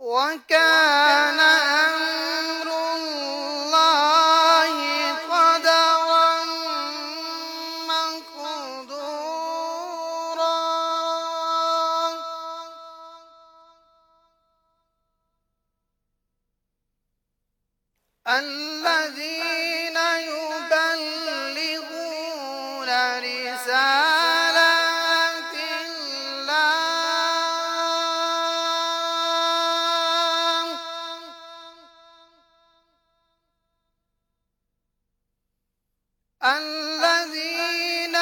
وكان أمر الله قدرا مقدورا الذين يبلغون رسالات الله الذين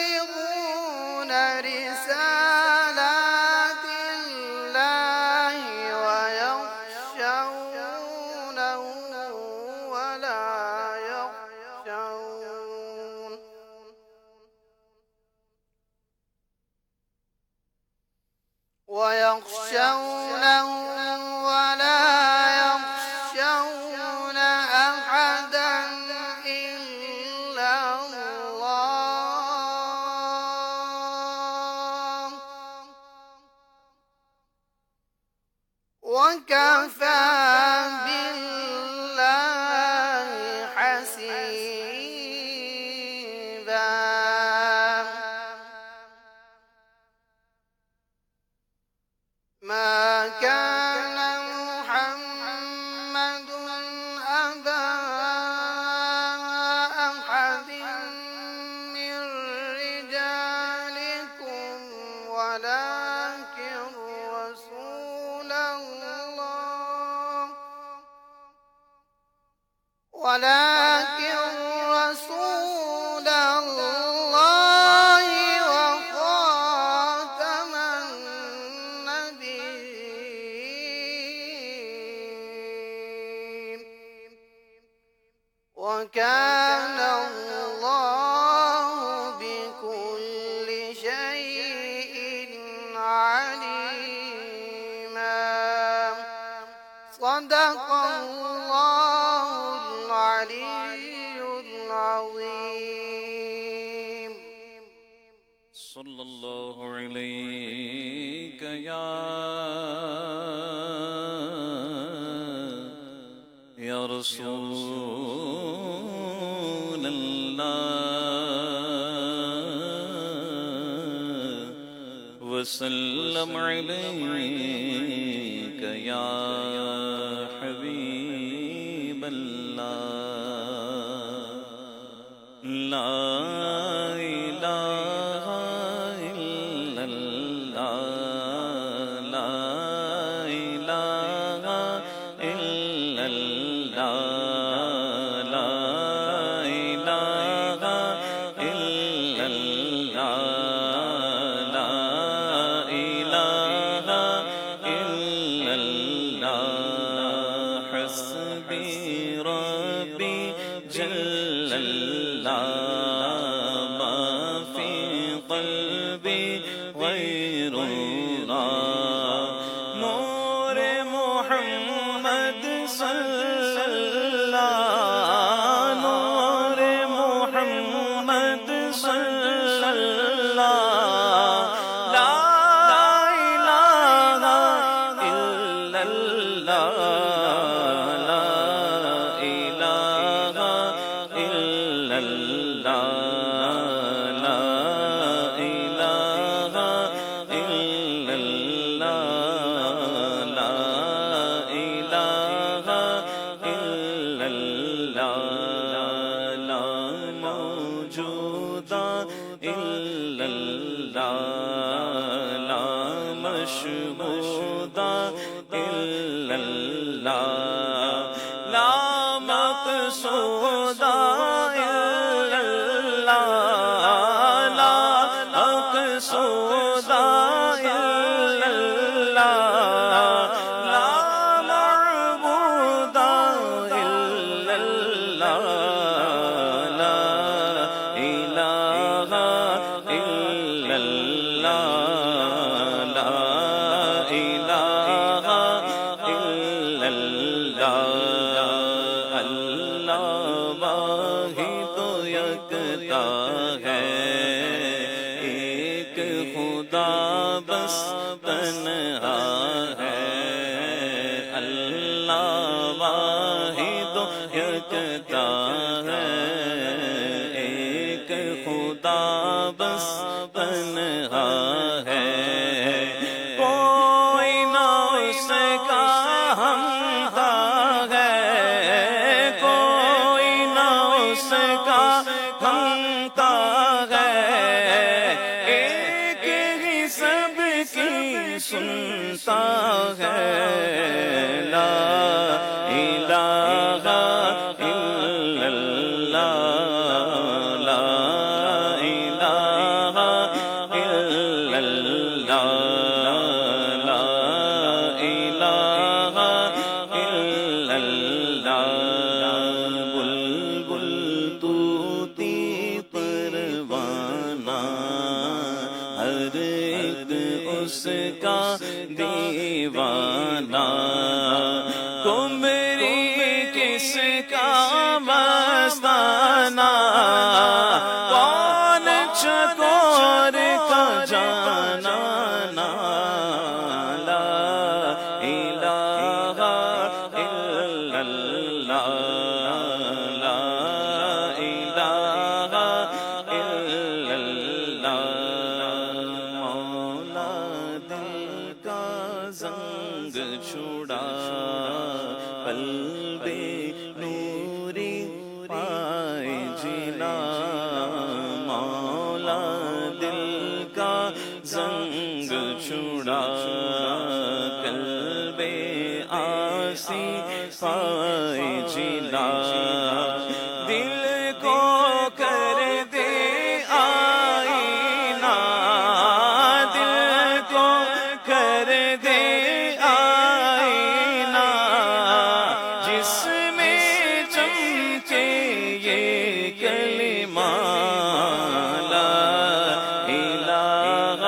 يبلغون رسالات الله ويخشونه ولا يخشون أحدا إلا الله وكفى بالله حسيبا ما كان محمد أبا أحد من رجالكم ولكن رسول الله وخاتم النبيين وكان الله بكل شيء عليما صدق الله العلي العظيم صلى الله عليك يا رسول الله وسلم عليك يا حبيب الله لا إله إلا الله لا إله إلا الله لا إله إلا الله لا إله إلا الله حسبي ربي جل الله ما في قلبي غير الله نور محمد محمد صلی اللہ، نور محمد صلی اللہ، لا الہ الا اللہ، لا الہ الا اللہ، لا الہ الا اللہ، لا الہ الا اللہ، لا موجود الا اللہ، لا مشہود الا اللہ، لا مقصود الا اللہ، لا مقصود الا اللہ، لا معبود الا اللہ، لا الہ الا اللہ، لا الہ الا اللہ، اللہ واحد یکتا ہے، ایک خدا بس تنہا ہے، اللہ واحد یکتا ہے، ایک خدا بس تنہا ہے، کوئی نہ اس کا ہمتا ہے، کوئی نہ اس کا ہمتا ہے، ایک ہی سب کی سنتا ہے، لا الہ الا اللہ، لا الہ الا اللہ، لا الہ الا اللہ، بلبل طوطی پروانہ، ہر ایک اس کا دیوانہ، قمری کس کا مستانہ، کون چکور کا جانانا، لا الہ الا اللہ، لا الہ الا اللہ، مولا دل کا زنگ چھڑا، قلب نوری پائے جلا، مولا دل کا زنگ چھڑا، قلب آسی پائے جلا، دل کو کر دے آئینہ، دل کو کر دے آئینہ، جس میں چمکے یہ کلمہ، لا الہ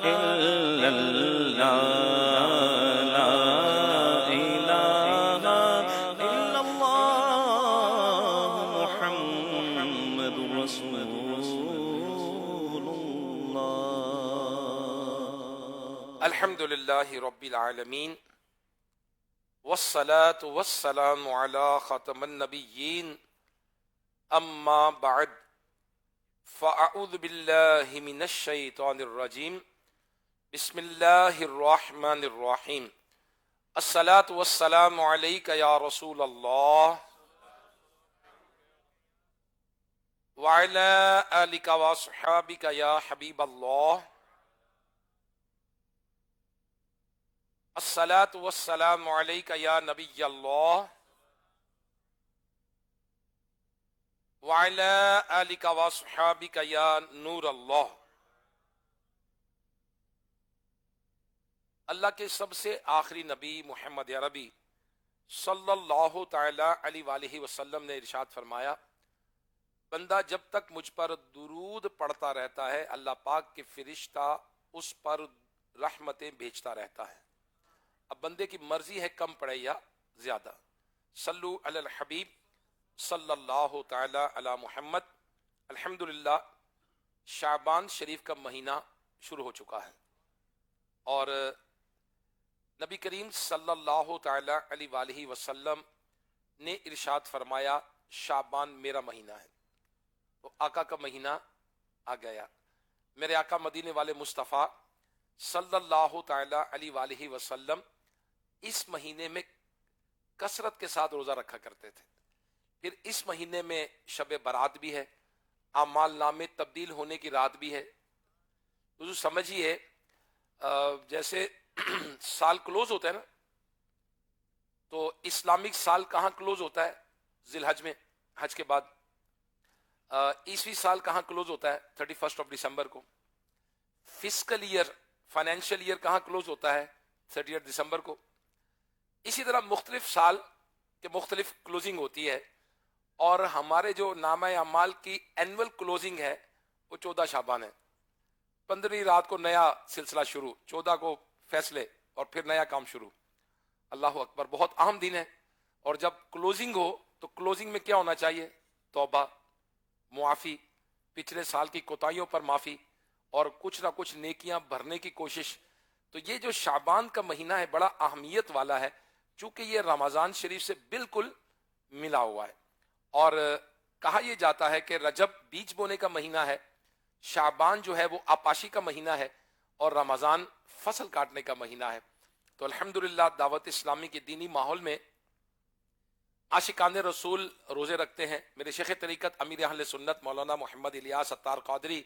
الا اللہ، لا الہ الا اللہ، محمد رسول اللہ۔ الحمد للہ رب العالمین، والصلاة والسلام علی خاتم النبیین، اما بعد، فاعوذ باللہ من الشیطان الرجیم، بسم اللہ الرحمن الرحیم، الصلاة والسلام علیک یا رسول اللہ، وعلی آلک واصحابک یا حبیب اللہ، الصلاة والسلام علیک یا نبی اللہ، وعلی آلک واصحابک یا نور اللہ۔ اللہ کے سب سے آخری نبی محمد عربی صلی اللہ تعالی علیہ وآلہ وسلم نے ارشاد فرمایا، بندہ جب تک مجھ پر درود پڑھتا رہتا ہے، اللہ پاک کے فرشتہ اس پر رحمتیں بھیجتا رہتا ہے۔ اب بندے کی مرضی ہے کم پڑھے یا زیادہ. صلو علی الحبیب صلی اللہ تعالی علی محمد. الحمدللہ شعبان شریف کا مہینہ شروع ہو چکا ہے اور نبی کریم صلی اللہ تعالی علیہ وآلہ وسلم نے ارشاد فرمایا شعبان میرا مہینہ ہے. تو آقا کا مہینہ آ گیا. میرے آقا مدینے والے مصطفیٰ صلی اللہ تعالی علیہ وآلہ وسلم اس مہینے میں کثرت کے ساتھ روزہ رکھا کرتے تھے. پھر اس مہینے میں شب برات بھی ہے, اعمال نامے تبدیل ہونے کی رات بھی ہے. تو سمجھیے جیسے سال کلوز ہوتا ہے نا, تو اسلامک سال کہاں کلوز ہوتا ہے؟ ذی الحج میں, حج کے بعد. عیسوی سال کہاں کلوز ہوتا ہے؟ 31 دسمبر کو. فسکل ایئر فائنینشیل ایئر کہاں کلوز ہوتا ہے؟ 30 دسمبر کو. اسی طرح مختلف سال کے مختلف کلوزنگ ہوتی ہے, اور ہمارے جو نامہ اعمال کی اینول کلوزنگ ہے وہ 14 شعبان ہے. 15 رات کو نیا سلسلہ شروع, 14 کو فیصلے, اور پھر نیا کام شروع. اللہ اکبر, بہت اہم دن ہے. اور جب کلوزنگ ہو تو کلوزنگ میں کیا ہونا چاہیے؟ توبہ, معافی, پچھلے سال کی کوتاہیوں پر معافی, اور کچھ نہ کچھ نیکیاں بھرنے کی کوشش. تو یہ جو شعبان کا مہینہ ہے بڑا اہمیت والا ہے, چونکہ یہ رمضان شریف سے بالکل ملا ہوا ہے. اور کہا یہ جاتا ہے کہ رجب بیج بونے کا مہینہ ہے, شعبان جو ہے وہ آپاشی کا مہینہ ہے, اور رمضان فصل کاٹنے کا مہینہ ہے. تو الحمدللہ دعوت اسلامی کے دینی ماحول میں عاشقان رسول روزے رکھتے ہیں. میرے شیخ طریقت امیر اہل سنت مولانا محمد الیاس ستار قادری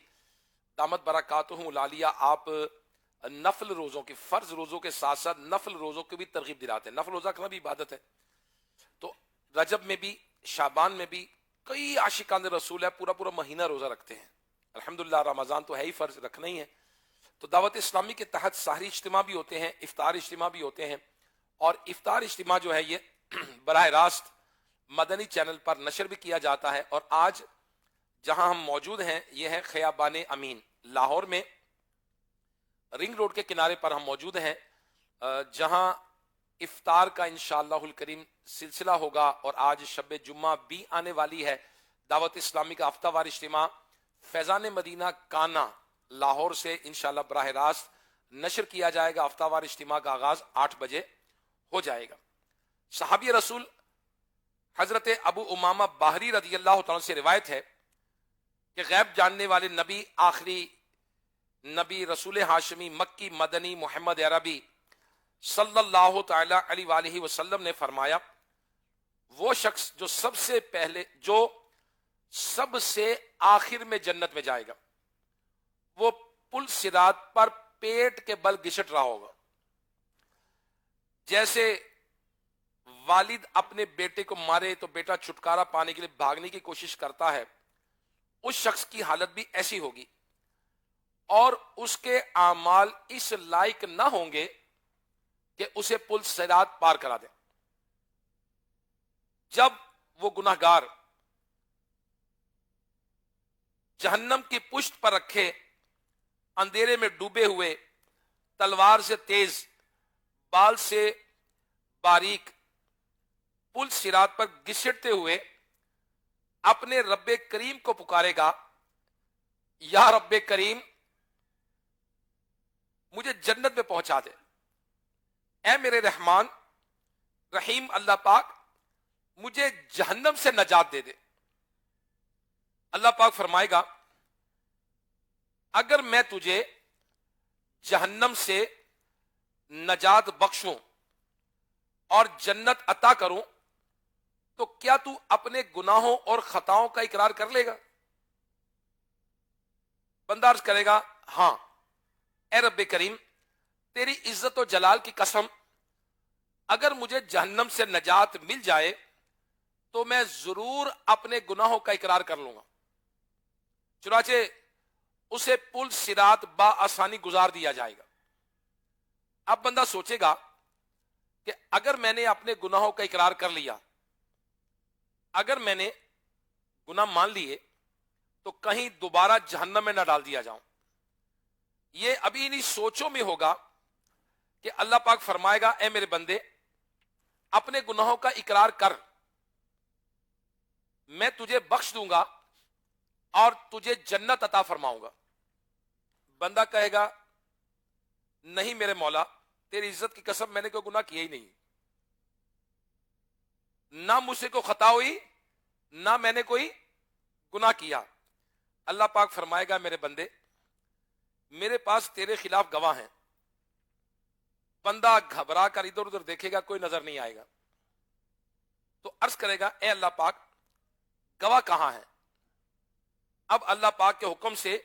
دامت برکاتہم العالیہ, آپ نفل روزوں کی, فرض روزوں کے ساتھ ساتھ نفل روزوں کی بھی ترغیب دلاتے ہیں. نفل روزہ کرنا بھی عبادت ہے. تو رجب میں بھی شعبان میں بھی کئی عاشقان رسول ہے پورا مہینہ روزہ رکھتے ہیں. الحمدللہ رمضان تو ہے ہی, فرض رکھنا ہی ہے. تو دعوت اسلامی کے تحت سحری اجتماع بھی ہوتے ہیں, افطار اجتماع بھی ہوتے ہیں, اور افطار اجتماع جو ہے یہ براہ راست مدنی چینل پر نشر بھی کیا جاتا ہے. اور آج جہاں ہم موجود ہیں یہ ہے خیابان امین, لاہور میں رنگ روڈ کے کنارے پر ہم موجود ہیں, جہاں افطار کا انشاءاللہ الکریم سلسلہ ہوگا. اور آج شب جمعہ بھی آنے والی ہے. دعوت اسلامی کا ہفتہ وار اجتماع فیضان مدینہ کانا لاہور سے انشاءاللہ براہ راست نشر کیا جائے گا. ہفتہ وار اجتماع کا آغاز 8 بجے ہو جائے گا. صحابی رسول حضرت ابو امامہ باہری رضی اللہ تعالیٰ سے روایت ہے کہ غیب جاننے والے نبی, آخری نبی, رسول ہاشمی مکی مدنی محمد عربی صلی اللہ تعالی علیہ وآلہ وسلم نے فرمایا, وہ شخص جو سب سے آخر میں جنت میں جائے گا وہ پل صراط پر پیٹ کے بل گھسٹ رہا ہوگا. جیسے والد اپنے بیٹے کو مارے تو بیٹا چھٹکارا پانے کے لیے بھاگنے کی کوشش کرتا ہے, اس شخص کی حالت بھی ایسی ہوگی, اور اس کے اعمال اس لائق نہ ہوں گے کہ اسے پل صراط پار کرا دیں. جب وہ گناہگار جہنم کی پشت پر رکھے, اندھیرے میں ڈوبے ہوئے, تلوار سے تیز, بال سے باریک, پل صراط پر گھسٹتے ہوئے اپنے رب کریم کو پکارے گا, یا رب کریم مجھے جنت میں پہنچا دے, اے میرے رحمان رحیم اللہ پاک مجھے جہنم سے نجات دے دے. اللہ پاک فرمائے گا, اگر میں تجھے جہنم سے نجات بخشوں اور جنت عطا کروں تو کیا تو اپنے گناہوں اور خطاؤں کا اقرار کر لے گا؟ بندہ عرض کرے گا, ہاں اے رب کریم تیری عزت و جلال کی قسم, اگر مجھے جہنم سے نجات مل جائے تو میں ضرور اپنے گناہوں کا اقرار کر لوں گا. چنانچہ اسے پل صراط بآسانی گزار دیا جائے گا. اب بندہ سوچے گا کہ اگر میں نے اپنے گناہوں کا اقرار کر لیا, اگر میں نے گناہ مان لیے تو کہیں دوبارہ جہنم میں نہ ڈال دیا جاؤں. یہ ابھی انہی سوچوں میں ہوگا کہ اللہ پاک فرمائے گا, اے میرے بندے اپنے گناہوں کا اقرار کر، میں تجھے بخش دوں گا اور تجھے جنت عطا فرماؤں گا۔ بندہ کہے گا نہیں میرے مولا، تیری عزت کی قسم میں نے کوئی گناہ کیا ہی نہیں، نہ مجھ سے کوئی خطا ہوئی، نہ میں نے کوئی گناہ کیا۔ اللہ پاک فرمائے گا میرے بندے، میرے پاس تیرے خلاف گواہ ہیں۔ بندہ گھبرا کر ادھر ادھر دیکھے گا، کوئی نظر نہیں آئے گا، تو عرض کرے گا اے اللہ پاک گواہ کہاں ہے؟ اب اللہ پاک کے حکم سے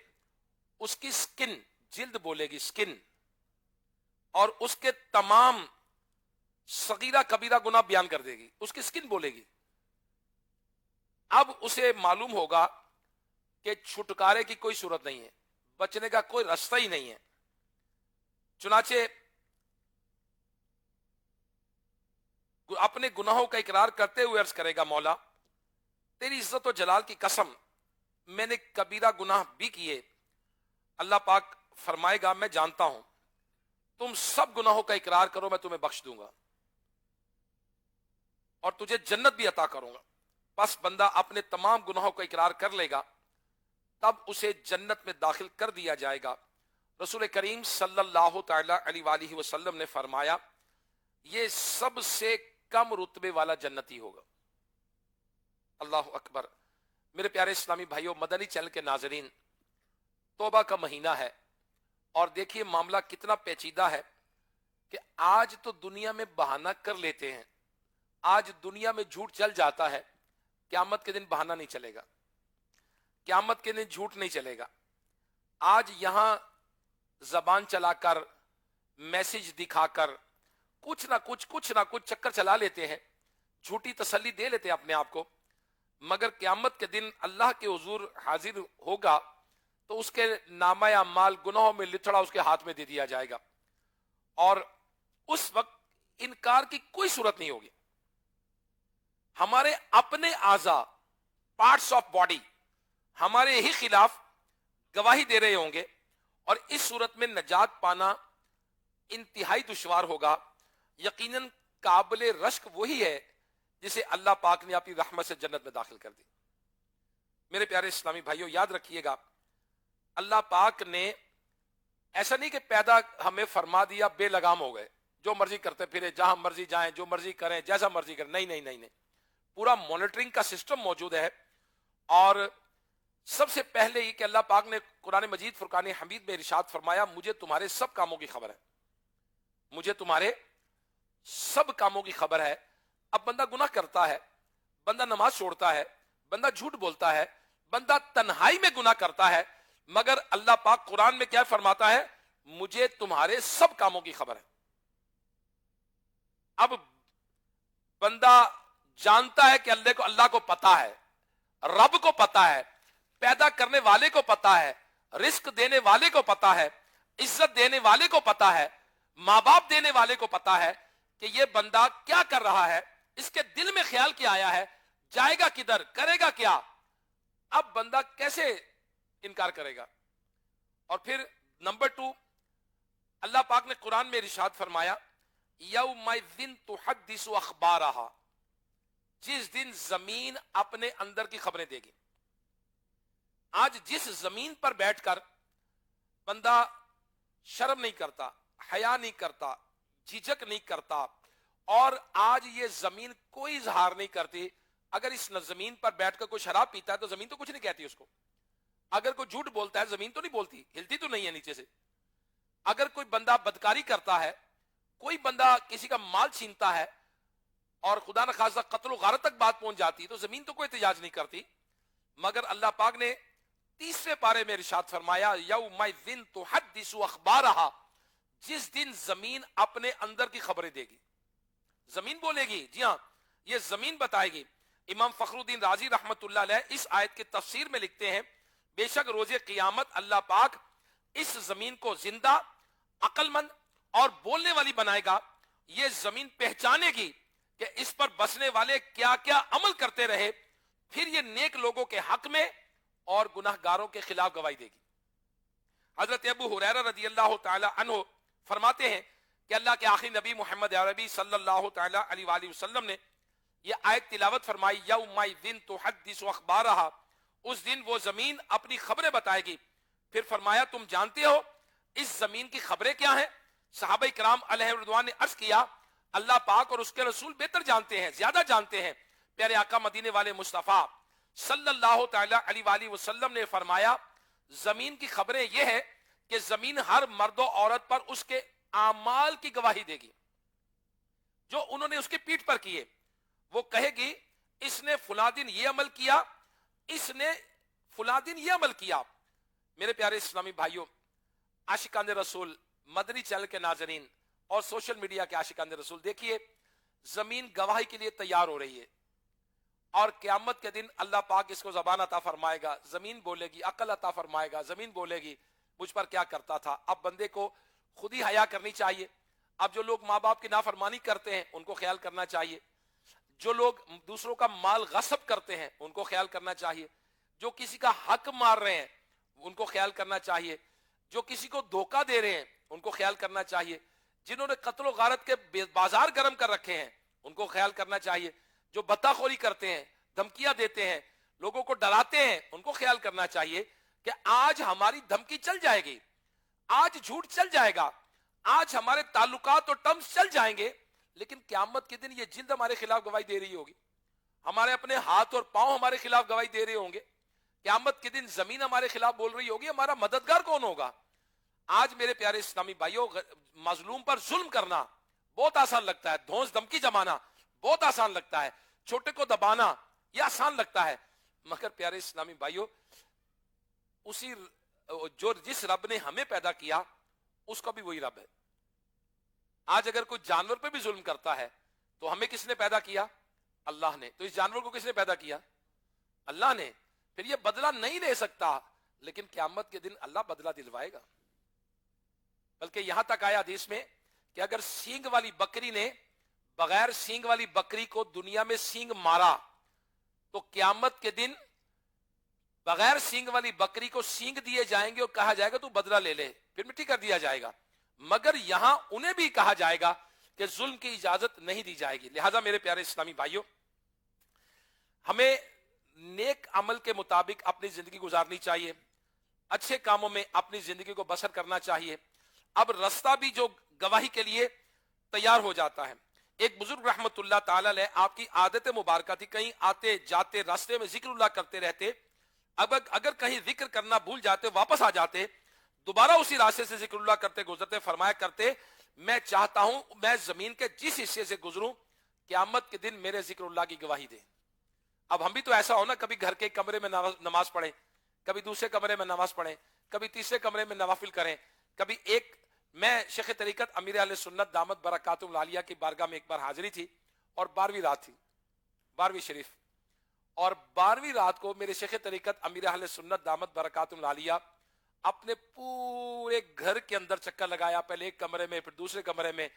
اس کی سکن، جلد بولے گی، سکن، اور اس کے تمام صغیرہ کبیرہ گناہ بیان کر دے گی، اس کی سکن بولے گی۔ اب اسے معلوم ہوگا کہ چھٹکارے کی کوئی صورت نہیں ہے، بچنے کا کوئی راستہ ہی نہیں ہے۔ چنانچہ اپنے گناہوں کا اقرار کرتے ہوئے عرض کرے گا مولا تیری عزت و جلال کی قسم میں نے کبیرہ گناہ بھی کیے۔ اللہ پاک فرمائے گا میں جانتا ہوں، تم سب گناہوں کا اقرار کرو، میں تمہیں بخش دوں گا اور تجھے جنت بھی عطا کروں گا۔ بس بندہ اپنے تمام گناہوں کا اقرار کر لے گا، تب اسے جنت میں داخل کر دیا جائے گا۔ رسول کریم صلی اللہ تعالی علیہ وآلہ وسلم نے فرمایا یہ سب سے کم رتبے والا جنتی ہوگا۔ اللہ اکبر۔ میرے پیارے اسلامی بھائیوں، مدنی چینل کے ناظرین، توبہ کا مہینہ ہے، اور دیکھیے معاملہ کتنا پیچیدہ ہے کہ آج تو دنیا میں بہانہ کر لیتے ہیں، آج دنیا میں جھوٹ چل جاتا ہے، قیامت کے دن بہانہ نہیں چلے گا، قیامت کے دن جھوٹ نہیں چلے گا۔ آج یہاں زبان چلا کر، میسج دکھا کر، کچھ نہ کچھ چکر چلا لیتے ہیں، جھوٹی تسلی دے لیتے ہیں اپنے آپ کو، مگر قیامت کے دن اللہ کے حضور حاضر ہوگا تو اس کے نامہ اعمال گناہوں میں لتڑا اس کے ہاتھ میں دے دیا جائے گا، اور اس وقت انکار کی کوئی صورت نہیں ہوگی۔ ہمارے اپنے اعضاء، پارٹس آف باڈی ہمارے ہی خلاف گواہی دے رہے ہوں گے، اور اس صورت میں نجات پانا انتہائی دشوار ہوگا۔ یقیناً قابل رشک وہی ہے جسے اللہ پاک نے اپنی رحمت سے جنت میں داخل کر دی۔ میرے پیارے اسلامی بھائیوں، یاد رکھیے گا اللہ پاک نے ایسا نہیں کہ پیدا ہمیں فرما دیا بے لگام ہو گئے، جو مرضی کرتے پھرے، جہاں مرضی جائیں، جو مرضی کریں، جیسا مرضی کریں۔ نہیں، پورا مانیٹرنگ کا سسٹم موجود ہے۔ اور سب سے پہلے یہ کہ اللہ پاک نے قرآن مجید فرقان حمید میں ارشاد فرمایا مجھے تمہارے سب کاموں کی خبر ہے، مجھے تمہارے سب کاموں کی خبر ہے۔ اب بندہ گناہ کرتا ہے، بندہ نماز چھوڑتا ہے، بندہ جھوٹ بولتا ہے، بندہ تنہائی میں گناہ کرتا ہے، مگر اللہ پاک قرآن میں کیا فرماتا ہے؟ مجھے تمہارے سب کاموں کی خبر ہے۔ اب بندہ جانتا ہے کہ اللہ کو پتا ہے، رب کو پتا ہے، پیدا کرنے والے کو پتا ہے، رزق دینے والے کو پتا ہے، عزت دینے والے کو پتا ہے، ماں باپ دینے والے کو پتا ہے کہ یہ بندہ کیا کر رہا ہے، اس کے دل میں خیال کیا آیا ہے، جائے گا کدھر، کرے گا کیا۔ اب بندہ کیسے انکار کرے گا؟ اور پھر نمبر 2، اللہ پاک نے قرآن میں ارشاد فرمایا یومئذ تحدث اخبارہا، جس دن زمین اپنے اندر کی خبریں دے گی۔ آج جس زمین پر بیٹھ کر بندہ شرم نہیں کرتا، حیا نہیں کرتا، جھجک نہیں کرتا، اور آج یہ زمین کوئی اظہار نہیں کرتی۔ اگر اس زمین پر بیٹھ کر کوئی شراب پیتا ہے تو زمین تو کچھ نہیں کہتی اس کو، اگر کوئی جھوٹ بولتا ہے زمین تو نہیں بولتی، ہلتی تو نہیں ہے نیچے سے، اگر کوئی بندہ بدکاری کرتا ہے، کوئی بندہ کسی کا مال چھینتا ہے اور خدا نخواستہ قتل و غارت تک بات پہنچ جاتی تو زمین تو کوئی احتجاج نہیں کرتی۔ مگر اللہ پاک نے 3 پارے میں ارشاد فرمایا یومئذ تحدث اخبارہا، جس دن زمین اپنے اندر کی خبریں دے گی، زمین بولے گی، جی ہاں یہ زمین بتائے گی۔ امام فخر الدین رازی رحمت اللہ علیہ اس آیت کی تفسیر میں لکھتے ہیں بے شک روز قیامت اللہ پاک اس زمین کو زندہ، عقل مند اور بولنے والی بنائے گا۔ یہ زمین پہچانے گی کہ اس پر بسنے والے کیا کیا عمل کرتے رہے، پھر یہ نیک لوگوں کے حق میں اور گناہ گاروں کے خلاف گواہی دے گی۔ حضرت ابو ہریرہ رضی اللہ تعالی عنہ فرماتے ہیں کہ اللہ کے آخری نبی محمد عربی صلی اللہ تعالی علیہ وآلہ وسلم نے یہ آیت تلاوت فرمائی، یومئذ تحدث اخبارہا، اس دن وہ زمین اپنی خبریں بتائے گی۔ پھر فرمایا تم جانتے ہو اس زمین کی خبریں کیا ہیں؟ صحابہ کرام علیہ رضوان نے عرض کیا اللہ پاک اور اس کے رسول بہتر جانتے ہیں، زیادہ جانتے ہیں۔ پیارے آقا مدینے والے مصطفیٰ صلی اللہ تعالی علیہ وآلہ وسلم نے فرمایا زمین کی خبریں یہ ہے کہ زمین ہر مرد و عورت پر اس کے اعمال کی گواہی دے گی جو انہوں نے اس کی پیٹھ پر کیے۔ وہ کہے گی اس نے فلاں دن یہ عمل کیا، اس نے فلاں دن یہ عمل کیا۔ میرے پیارے اسلامی بھائیوں، عاشقان رسول، مدنی چینل کے ناظرین اور سوشل میڈیا کے عاشقان رسول، دیکھیے زمین گواہی کے لیے تیار ہو رہی ہے، اور قیامت کے دن اللہ پاک اس کو زبان عطا فرمائے گا، زمین بولے گی، عقل عطا فرمائے گا، زمین بولے گی مجھ پر کیا کرتا تھا۔ اب بندے کو خود ہی حیا کرنی چاہیے۔ اب جو لوگ ماں باپ کی نافرمانی کرتے ہیں ان کو خیال کرنا چاہیے، جو لوگ دوسروں کا مال غصب کرتے ہیں ان کو خیال کرنا چاہیے، جو کسی کا حق مار رہے ہیں ان کو خیال کرنا چاہیے، جو کسی کو دھوکہ دے رہے ہیں ان کو خیال کرنا چاہیے، جنہوں نے قتل و غارت کے بازار گرم کر رکھے ہیں ان کو خیال کرنا چاہیے، جو بتاخوری کرتے ہیں، دھمکیاں دیتے ہیں، لوگوں کو ڈراتے ہیں، ان کو خیال کرنا چاہیے کہ آج ہماری دھمکی چل جائے گی، آج جھوٹ چل جائے گا، آج ہمارے تعلقات اور ٹرمز چل جائیں گے، لیکن قیامت کے دن یہ جلد ہمارے خلاف گواہی دے رہی ہوگی، ہمارے اپنے ہاتھ اور پاؤں ہمارے خلاف گواہی دے رہے ہوں گے، قیامت کے دن زمین ہمارے خلاف بول رہی ہوگی، ہمارا مددگار کون ہوگا؟ آج میرے پیارے اسلامی بھائیوں، مظلوم پر ظلم کرنا بہت آسان لگتا ہے، دھونس دھمکی جمانا بہت آسان لگتا ہے، چھوٹے کو دبانا یہ آسان لگتا ہے، مگر پیارے اسلامی بھائیوں جس رب نے ہمیں پیدا کیا اس کا بھی وہی رب ہے۔ آج اگر کوئی جانور پہ بھی ظلم کرتا ہے تو ہمیں کس نے پیدا کیا؟ اللہ نے۔ تو اس جانور کو کس نے پیدا کیا؟ اللہ نے۔ پھر یہ بدلہ نہیں لے سکتا، لیکن قیامت کے دن اللہ بدلہ دلوائے گا۔ بلکہ یہاں تک آیا حدیث میں کہ اگر سینگ والی بکری نے بغیر سینگ والی بکری کو دنیا میں سینگ مارا تو قیامت کے دن بغیر سینگ والی بکری کو سینگ دیے جائیں گے اور کہا جائے گا تو بدلہ لے لے، پھر مٹی کر دیا جائے گا، مگر یہاں انہیں بھی کہا جائے گا کہ ظلم کی اجازت نہیں دی جائے گی۔ لہذا میرے پیارے اسلامی بھائیوں، ہمیں نیک عمل کے مطابق اپنی زندگی گزارنی چاہیے، اچھے کاموں میں اپنی زندگی کو بسر کرنا چاہیے۔ اب رستہ بھی جو گواہی کے لیے تیار ہو جاتا ہے۔ ایک بزرگ رحمت اللہ تعالی علیہ، آپ کی عادت مبارکہ تھی کہیں آتے جاتے راستے میں ذکر اللہ کرتے رہتے، اب اگر کہیں ذکر کرنا بھول جاتے واپس آ جاتے، دوبارہ اسی راستے سے ذکر اللہ کرتے گزرتے فرمایا کرتے میں چاہتا ہوں میں زمین کے جس حصے سے گزروں قیامت کے دن میرے ذکر اللہ کی گواہی دے۔ اب ہم بھی تو ایسا ہونا، کبھی گھر کے کمرے میں نماز پڑھیں، کبھی دوسرے کمرے میں نماز پڑھیں، کبھی تیسرے کمرے میں نوافل کریں، کبھی میں شیخ طریقت امیر اہل سنت دامت برکاتہ العالیہ کی بارگاہ میں ایک بار حاضری تھی اور 12ویں رات تھی، 12ویں شریف، اور 12ویں رات کو میرے شیخ طریقت امیر اہل سنت دامت برکاتہ العالیہ اپنے پورے گھر کے اندر چکر لگایا، پہلے ایک کمرے میں، پھر دوسرے کمرے میں،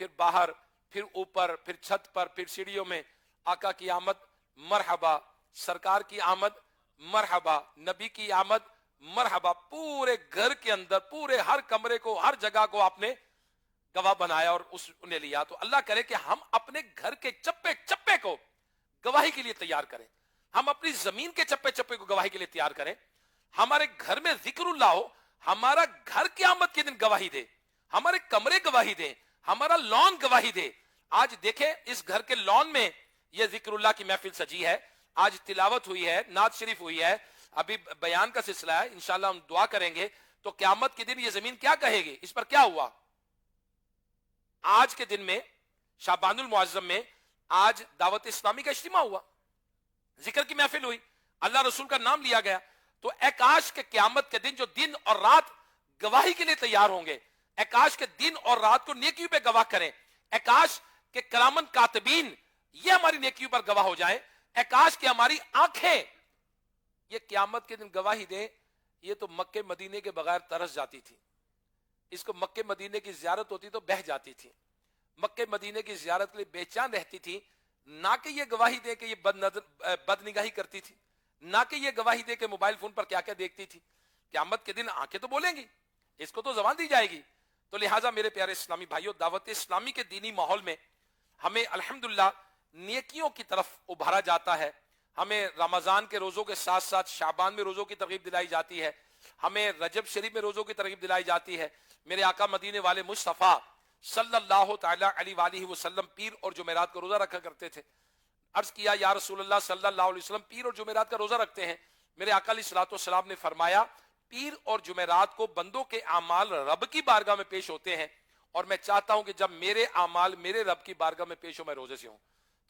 پھر باہر، پھر اوپر، پھر چھت پر، پھر سیڑھیوں میں، آقا کی آمد مرحبا، سرکار کی آمد مرحبا، نبی کی آمد مرحبا، پورے گھر کے اندر پورے ہر کمرے کو ہر جگہ کو آپ نے گواہ بنایا اور اس نے لیا۔ تو اللہ کرے کہ ہم اپنے گھر کے چپے چپے کو گواہی کے لیے تیار کریں، ہم اپنی زمین کے چپے چپے کو گواہی کے لیے تیار کریں، ہمارے گھر میں ذکر اللہ ہو، ہمارا گھر قیامت کے دن گواہی دے، ہمارے کمرے گواہی دے، ہمارا لان گواہی دے۔ آج دیکھیں اس گھر کے لان میں یہ ذکر اللہ کی محفل سجی ہے، آج تلاوت ہوئی ہے، نعت شریف ہوئی ہے، ابھی بیان کا سلسلہ ہے، انشاءاللہ ہم دعا کریں گے، تو قیامت کے دن یہ زمین کیا کہے گی؟ اس پر کیا ہوا؟ آج کے دن میں شعبان المعظم میں آج دعوت اسلامی کا اجتماع ہوا، ذکر کی محفل ہوئی، اللہ رسول کا نام لیا گیا، تو اے کاش کے قیامت کے دن جو دن اور رات گواہی کے لیے تیار ہوں گے، اے کاش کے دن اور رات کو نیکیوں پہ گواہ کریں، اے کاش کے کرامن کاتبین یہ ہماری نیکیوں پر گواہ ہو جائیں، اے کاش کہ ہماری آنکھیں یہ قیامت کے دن گواہی دیں۔ یہ تو مکے مدینے کے بغیر ترس جاتی تھی، اس کو مکے مدینے کی زیارت ہوتی تو بہہ جاتی تھی، مکے مدینے کی زیارت کے لیے بے چین رہتی تھی، نہ کہ یہ گواہی دے کہ یہ بد نگاہی کرتی تھی، نہ کہ یہ گواہی دے کہ موبائل فون پر کیا کیا دیکھتی تھی۔ قیامت کے دن آنکھیں تو بولیں گی، اس کو تو زبان دی جائے گی۔ تو لہٰذا میرے پیارے اسلامی بھائیوں، دعوت اسلامی کے دینی ماحول میں ہمیں الحمدللہ نیکیوں کی طرف ابھارا جاتا ہے. ہمیں رمضان کے روزوں کے ساتھ ساتھ شعبان میں روزوں کی ترغیب دلائی جاتی ہے، ہمیں رجب شریف میں روزوں کی ترغیب دلائی جاتی ہے. میرے آقا مدینے والے مصطفیٰ صلی اللہ تعالیٰ علیہ وآلہ وسلم پیر اور جمعرات کا روزہ رکھا کرتے تھے. عرض کیا یا رسول اللہ صلی اللہ علیہ وسلم پیر اور جمعرات کا روزہ رکھتے ہیں. میرے آقا علیہ الصلوۃ والسلام نے فرمایا پیر اور جمعرات کو بندوں کے اعمال رب کی بارگاہ میں پیش ہوتے ہیں، اور میں چاہتا ہوں کہ جب میرے اعمال میرے رب کی بارگاہ میں پیش ہو میں روزے سے ہوں.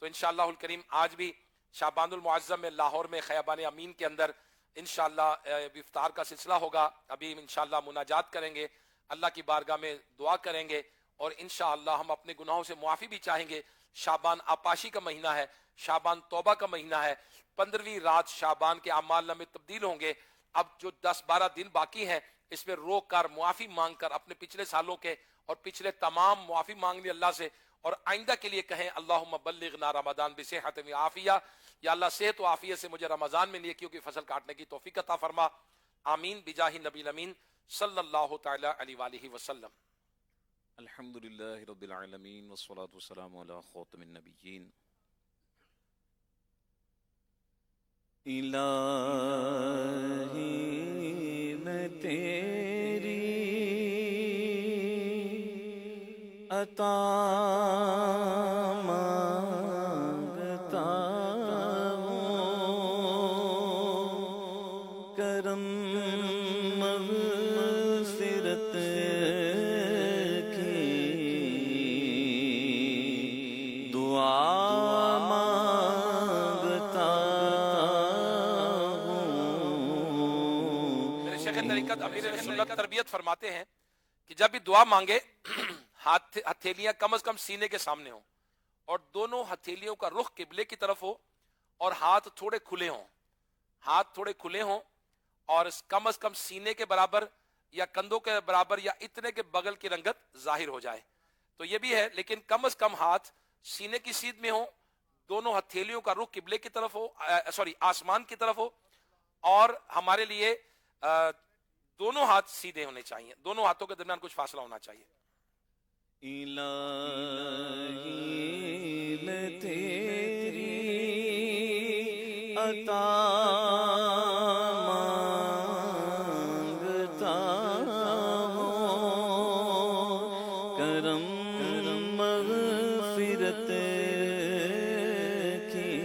تو انشاءاللہ الکریم آج بھی شعبان المعظم میں لاہور میں خیابان امین کے اندر انشاءاللہ افطار کا سلسلہ ہوگا. ابھی انشاءاللہ مناجات کریں گے، اللہ کی بارگاہ میں دعا کریں گے، اور انشاءاللہ ہم اپنے گناہوں سے معافی بھی چاہیں گے. شعبان آپاشی کا مہینہ ہے، شعبان توبہ کا مہینہ ہے. 15ویں رات شعبان کے اعمال نامے تبدیل ہوں گے. اب جو 10-12 دن باقی ہیں اس میں روک کر معافی مانگ کر اپنے پچھلے سالوں کے اور پچھلے تمام معافی مانگ لی اللہ سے، اور آئندہ کے لیے کہیں اللہم بلغنا رمضان بصحت و عافیہ، یا اللہ صحت و عافیت سے مجھے رمضان میں نیکیوں کی فصل کاٹنے کی توفیق عطا فرما. آمین بجاہ نبی الامین صلی اللہ تعالی علیہ وآلہ وسلم. الحمدللہ رب العالمین والصلاة والسلام علی خاتم النبیین. الہی میں تیری عطا مانگتا ہوں، کرم مغفرت کی دعا مانگتا ہوں. میرے شیخ طریقت امیر سنت تربیت فرماتے ہیں کہ جب بھی دعا مانگے ہتھیلیاں کم از کم سینے کے سامنے ہوں، اور دونوں ہتھیلیوں کا رخ قبلے کی طرف ہو، اور ہاتھ تھوڑے کھلے ہوں. ہاتھ تھوڑے کھلے ہوں اور کم از کم سینے کے برابر یا کندھوں کے برابر یا اتنے کے بغل کی رنگت ظاہر ہو جائے. تو یہ بھی ہے، لیکن کم از کم ہاتھ سینے کی سیدھ میں ہوں، دونوں ہتھیلیوں کا رخ قبلے کی طرف ہو، آسمان کی طرف ہو، اور ہمارے لیے دونوں ہاتھ سیدھے ہونے چاہیے، دونوں ہاتھوں کے درمیان کچھ فاصلہ ہونا چاہیے. الہی میں تیری عطا مانگتا ہوں، کرم مغفرت کی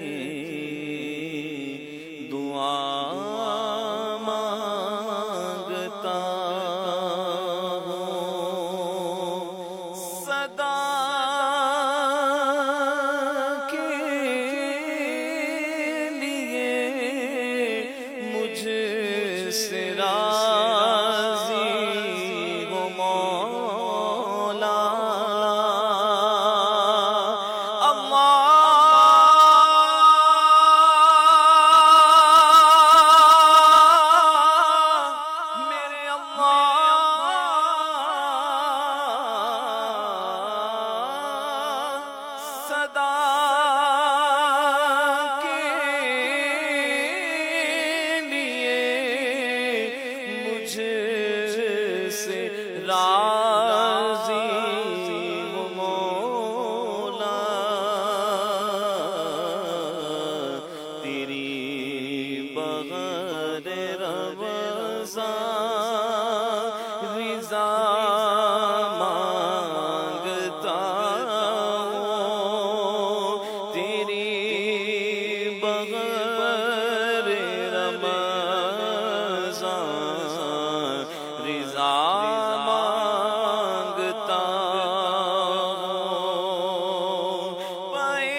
دعا مانگتا ہوں. صدا کے لیے مجھ سے راضی ہو مولا. میرے صدا کے لیے مجھ سے راضی ہو مولا. تیری بغیر رمضان رضا مانگتا ہوں، تیری بغیر رمضان رضا مانگتا ہوں. پائے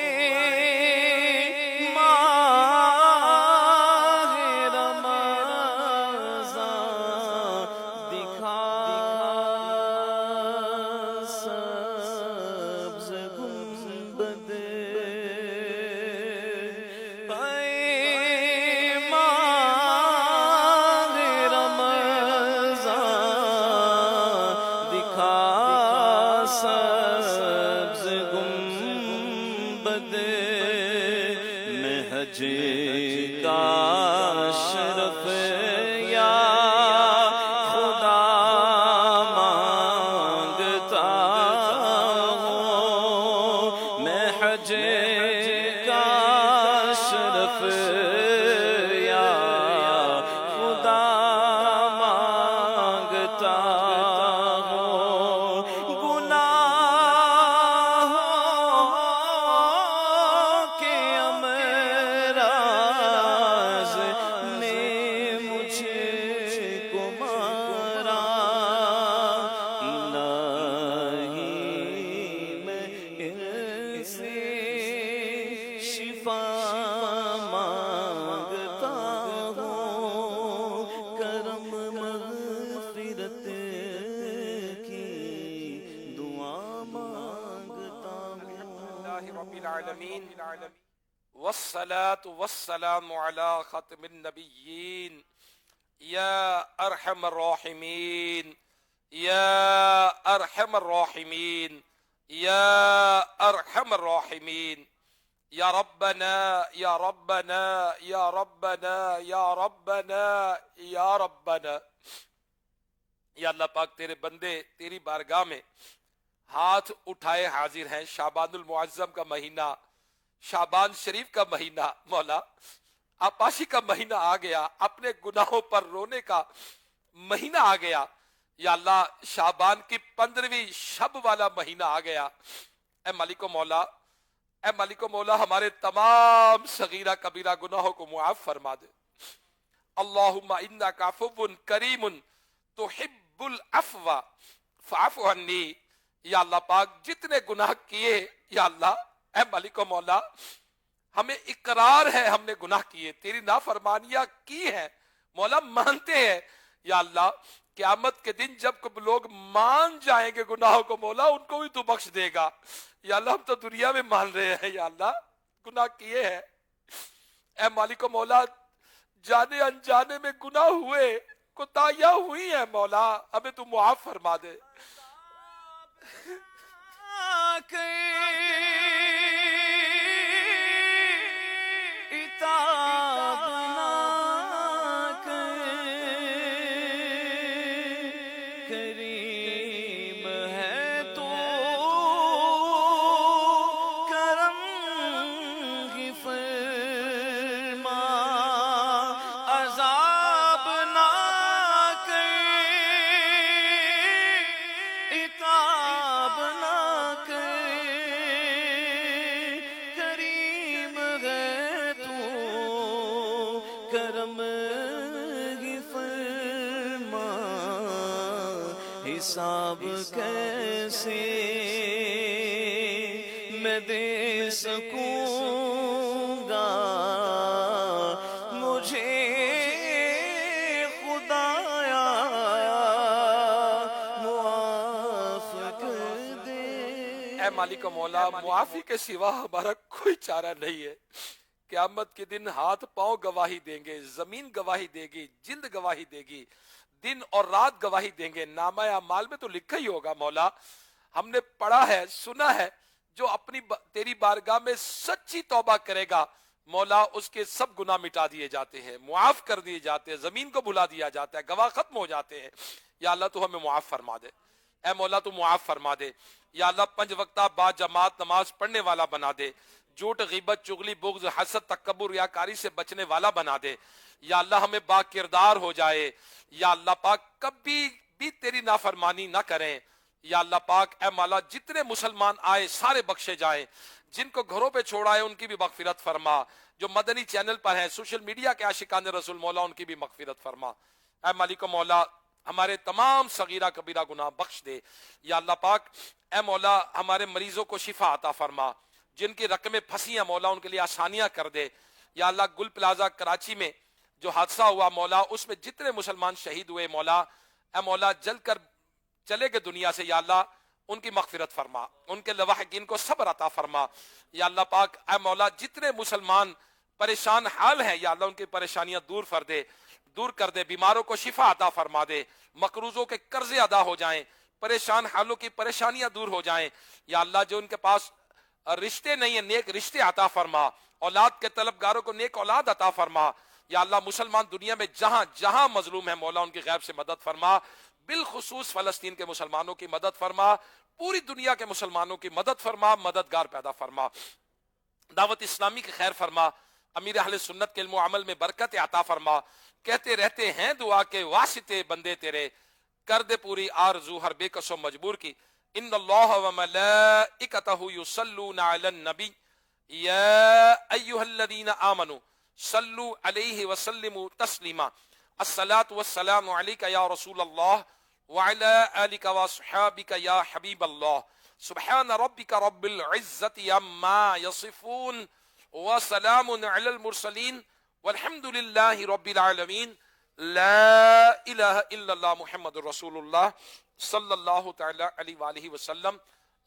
ماہ رمضان دکھا سبز گنبد، پائے ماہ رمضان دکھا سبز گنبد. میں حج کا شرف یا خدا مانگ والصلاة والسلام على ختم النبيين يا أرحم الراحمين يا أرحم الراحمين يا أرحم الراحمين یا ربنا یا ربنا یا ربنا یا ربنا یا ربنا. یا اللہ پاک تیرے بندے تیری بارگاہ میں ہاتھ اٹھائے حاضر ہیں. شعبان المعظم کا مہینہ، شعبان شریف کا مہینہ، مولا آپاشی کا مہینہ آ گیا، اپنے گناہوں پر رونے کا مہینہ آ گیا. یا اللہ شعبان کی 15ویں شب والا مہینہ آ گیا. اے مالک و مولا، اے مالک و مولا، ہمارے تمام صغیرہ کبیرہ گناہوں کو معاف فرما دے. اللہم انک عفو کریم تحب العفو فاعف عنی. یا اللہ پاک جتنے گناہ کیے، یا اللہ اے مالک و مولا، ہمیں اقرار ہے ہم نے گناہ کیے، تیری نافرمانیاں کی ہیں مولا، مانتے ہیں. یا اللہ قیامت کے دن جب لوگ مان جائیں گے گناہوں کو مولا، ان کو بھی تو بخش دے گا. یا اللہ ہم تو دنیا میں مان رہے ہیں، یا اللہ گناہ کیے ہیں. اے مالک و مولا، جانے انجانے میں گناہ ہوئے، کوتاہیاں ہوئی ہیں مولا، ہمیں تو معاف فرما دے. کریم ہے تو کرم ہی فرما، عذاب نہ کر، عتاب نہ کر. کریم ہے تو کرم ہی فرما، حساب کیسے میں دے سکوں گا مجھے خدایا معاف کر دے. اے مالک و مولا، معافی کے سوا ہمارا کوئی چارہ نہیں ہے. قیامت کے دن ہاتھ پاؤں گواہی دیں گے، زمین گواہی دے گی، جلد گواہی دے گی، دن اور رات گواہی دیں گے. نامہ اعمال میں تو لکھا ہی ہوگا مولا، ہم نے پڑھا ہے، سنا ہے، جو اپنی تیری بارگاہ میں سچی توبہ کرے گا مولا، اس کے سب گناہ مٹا دیے جاتے ہیں، معاف کر دیے جاتے ہیں، زمین کو بھلا دیا جاتا ہے، گواہ ختم ہو جاتے ہیں. یا اللہ تو ہمیں معاف فرما دے. اے مولا تو معاف فرما دے. یا اللہ 5 وقتہ با جماعت نماز پڑھنے والا بنا دے. جھوٹ، غیبت، چغلی، بغض، حسد، تکبر، ریاکاری سے بچنے والا بنا دے. یا اللہ ہمیں با کردار ہو جائے. یا اللہ پاک کبھی بھی تیری نافرمانی نہ کریں. یا اللہ پاک اے مولا جتنے مسلمان آئے سارے بخشے جائیں، جن کو گھروں پہ چھوڑا ہے ان کی بھی مغفرت فرما، جو مدنی چینل پر ہیں، سوشل میڈیا کے عاشقان رسول مولا، ان کی بھی مغفرت فرما. اے مالک و مولا ہمارے تمام صغیرہ کبیرہ گناہ بخش دے. یا اللہ پاک اے مولا ہمارے مریضوں کو شفا عطا فرما، جن کی رقمیں پھنسی ہیں مولا ان کے لیے آسانیاں کر دے. یا اللہ گل پلازا کراچی میں جو حادثہ ہوا مولا، اس میں جتنے مسلمان شہید ہوئے مولا، اے مولا جل کر چلے گئے دنیا سے، یا اللہ ان کی مغفرت فرما، ان کے لواحقین کو صبر عطا فرما. یا اللہ پاک اے مولا جتنے مسلمان پریشان حال ہیں، یا اللہ ان کی پریشانیاں دور کر دے، بیماروں کو شفا عطا فرما دے، مقروضوں کے قرضے ادا ہو جائیں، پریشان حالوں کی پریشانیاں دور ہو جائیں. یا اللہ جو ان کے پاس رشتے نہیں ہیں، نیک رشتے عطا فرما، اولاد کے طلبگاروں کو نیک اولاد عطا فرما. یا اللہ مسلمان دنیا میں جہاں جہاں مظلوم ہیں مولا ان کی غیب سے مدد فرما، بالخصوص فلسطین کے مسلمانوں کی مدد فرما، پوری دنیا کے مسلمانوں کی مدد فرما، مددگار پیدا فرما، دعوت اسلامی کی خیر فرما، امیر اہل سنت کے علم و عمل میں برکت عطا فرما. کہتے رہتے ہیں دعا کے واسطے بندے تیرے، کر دے پوری آرزو ہر بے کس و مجبور کی. ان اللہ و ملائکتہ یصلون علی النبی یا ایہا الذین آمنوا صلو علیہ وسلموا تسلیما. الصلاۃ والسلام علیک یا رسول اللہ وعلی آلک واصحابک یا حبیب اللہ. سبحان ربک رب العزت عما یصفون وسلام علی المرسلین والحمد للہ رب العالمین. لا الہ الا اللہ محمد رسول اللہ صلی اللہ تعالی علیہ وآلہ وسلم.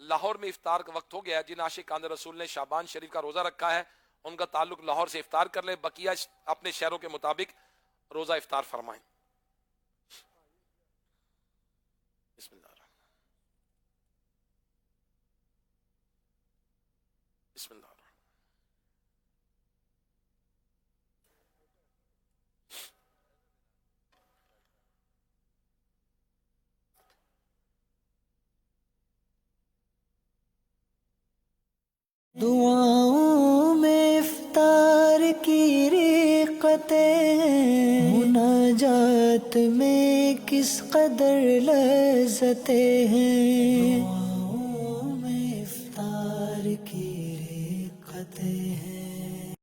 لاہور میں افطار کا وقت ہو گیا ہے. جن عاشقان رسول نے شعبان شریف کا روزہ رکھا ہے ان کا تعلق لاہور سے افطار کر لیں، بقیہ اپنے شہروں کے مطابق روزہ افطار فرمائیں۔ بسم اللہ الرحمن بسم اللہ الرحمن دعاؤں میں افطار کی رقتیں ہیں، مناجات میں کس قدر لذتیں ہیں، دعاؤں میں افطار کی رقتیں ہیں۔